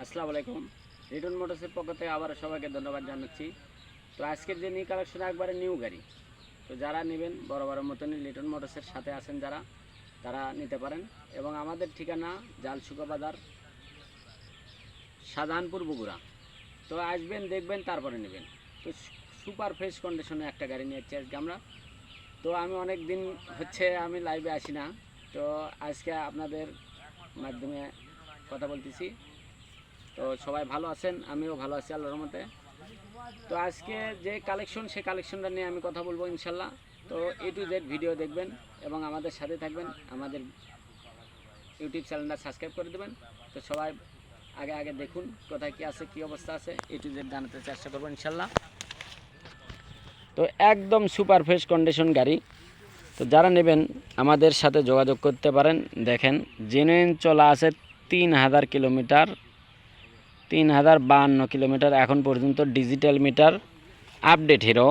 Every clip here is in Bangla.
আসসালামু আলাইকুম। রিটন মোটরসের পক্ষ থেকে আবার সবাইকে ধন্যবাদ জানাচ্ছি। তো আজকের যে নিউ কালেকশন একবারে নিউ গাড়ি, তো যারা নেবেন বড় মতনই লিটন মোটরসের সাথে আছেন যারা, তারা নিতে পারেন। এবং আমাদের ঠিকানা জালসুকা বাজার, শাহজাহানপুর, বগুড়া। তো আসবেন, দেখবেন, তারপরে নেবেন। তো সুপার ফ্রেশ কন্ডিশনে একটা গাড়ি নিয়েছি আজকে আমরা। তো আমি অনেক দিন হচ্ছে আমি লাইভে আসি না, তো আজকে আপনাদের মাধ্যমে কথা বলতেছি। তো সবাই ভালো আছেন, আমিও ভালো আছি আল্লাহর রহমতে। তো আজকে যে কালেকশন, সেই কালেকশনটা নিয়ে আমি কথা বলবো ইনশাল্লাহ। তো A to Z ভিডিও দেখবেন এবং আমাদের সাথে থাকবেন, আমাদের ইউটিউব চ্যানেলটা সাবস্ক্রাইব করে দেবেন। তো সবাই আগে দেখুন কোথায় কী আছে, কী অবস্থা আছে, A to Z জানাতে চেষ্টা করবো ইনশাল্লাহ। তো একদম সুপার ফ্রেশ কন্ডিশন গাড়ি। তো যারা নেবেন আমাদের সাথে যোগাযোগ করতে পারেন। দেখেন, জেনুইন চলা আছে 3000 কিলোমিটার, 3052 কিলোমিটার এখন পর্যন্ত, ডিজিটাল মিটার, আপডেট হিরো।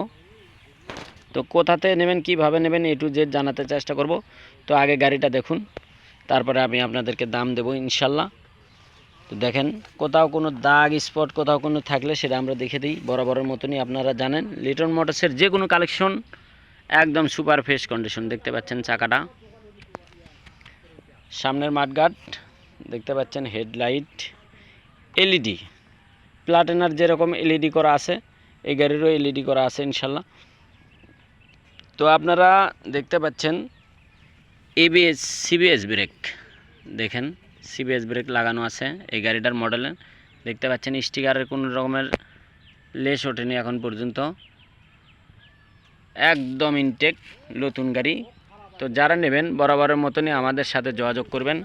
তো কোথাতে নেবেন, কিভাবে নেবেন, A to Z জানাতে চেষ্টা করব। তো আগে গাড়িটা দেখুন, তারপরে আমি আপনাদেরকে দাম দেব ইনশাল্লাহ। তো দেখেন, কোথাও কোনো দাগ স্পট কোথাও কোনো থাকলে সেটা আমরা দেখে দিই বরাবরের মতনই। আপনারা জানেন লিটন মোটরসের যে কোনো কালেকশন একদম সুপার ফ্রেশ কন্ডিশন। দেখতে পাচ্ছেন চাকাটা, সামনের মাঠগার্ড দেখতে পাচ্ছেন, হেডলাইট এলইডি, প্লাটিনার যেরকম এলইডি করা আছে এই গাড়িরও এলইডি করা আছে ইনশাল্লাহ। তো আপনারা দেখতে পাচ্ছেন এবিএস সিবিএস ব্রেক, দেখেন সিবিএস ব্রেক লাগানো আছে এই গাড়িটার মডেলে। দেখতে পাচ্ছেন স্টিকারের কোনো রকমের লেস ওঠেনি এখন পর্যন্ত, একদম ইনটেক নতুন গাড়ি। তো যারা নেবেন বরাবরের মতনই আমাদের সাথে যোগাযোগ করবেন।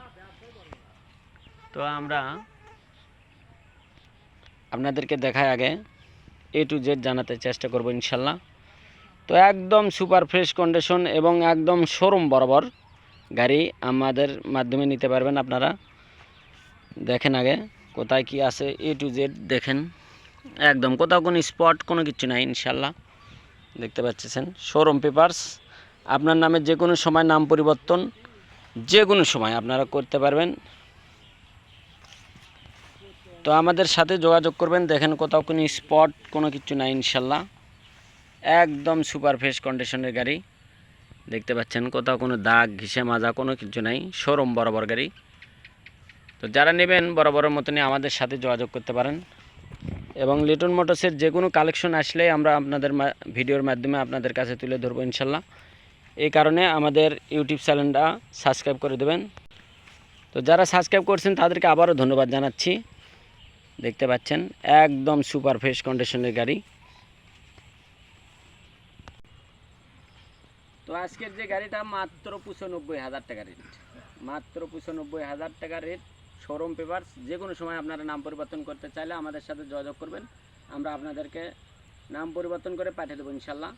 তো আমরা আপনাদেরকে দেখায় আগে A to Z জানাতে চেষ্টা করব ইনশাল্লাহ। তো একদম সুপার ফ্রেশ কন্ডিশন এবং একদম শোরুম বরাবর গাড়ি আমাদের মাধ্যমে নিতে পারবেন আপনারা। দেখেন আগে কোথায় কি আছে, A to Z দেখেন, একদম কোথাও কোনো স্পট কোনো কিছু নাই ইনশাল্লাহ। দেখতে পাচ্ছেন শোরুম পেপারস, আপনার নামে যে কোনো সময় নাম পরিবর্তন যে কোনো সময় আপনারা করতে পারবেন। তো আমাদের সাথে যোগাযোগ করবেন। দেখেন কোথাও কোনো স্পট কোনো কিছু নাই ইনশাল্লাহ, একদম সুপার ফ্রেশ কন্ডিশনের গাড়ি। দেখতে পাচ্ছেন কোথাও কোনো দাগ ঘিসে মাজা কোনো কিছু নাই, শোরুম বরাবর গাড়ি। তো যারা নেবেন বরাবরের মতনই আমাদের সাথে যোগাযোগ করতে পারেন। এবং লিটন মোটরসের যে কোনো কালেকশন আসলে আমরা আপনাদের ভিডিওর মাধ্যমে আপনাদের কাছে তুলে ধরবো ইনশাল্লাহ। এই কারণে আমাদের ইউটিউব চ্যানেলটা সাবস্ক্রাইব করে দেবেন। তো যারা সাবস্ক্রাইব করছেন তাদেরকে আবারও ধন্যবাদ জানাচ্ছি। দেখতে পাচ্ছেন একদম সুপার ফ্রেশ কন্ডিশনের গাড়ি। তো আজকের যে গাড়িটা মাত্র 95,000 টাকা রেট, মাত্র 95,000 টাকা রেট, শোরুম পেপারস। যে কোনো সময় আপনারা নাম পরিবর্তন করতে চাইলে আমাদের সাথে যোগাযোগ করবেন, আমরা আপনাদেরকে নাম পরিবর্তন করে পাঠিয়ে দেবো ইনশাল্লাহ।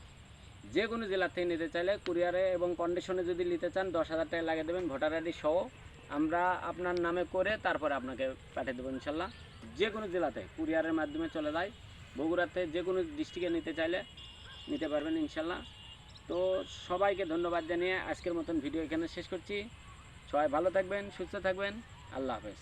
যে কোনো জেলা থেকে নিতে চাইলে কুরিয়ারে এবং কন্ডিশনে যদি নিতে চান 10,000 টাকা লাগিয়ে দেবেন, ভোটার আইডি সহ আমরা আপনার নামে করে তারপরে আপনাকে পাঠিয়ে দেবো ইনশাল্লাহ। যে কোনো জেলাতে কুরিয়ারের মাধ্যমে চলে যায়, বগুড়াতে যে কোনো ডিস্ট্রিক্টে নিতে চাইলে নিতে পারবেন ইনশাল্লাহ। তো সবাইকে ধন্যবাদ জানিয়ে আজকের মতন ভিডিও এখানে শেষ করছি। সবাই ভালো থাকবেন, সুস্থ থাকবেন, আল্লাহ হাফেজ।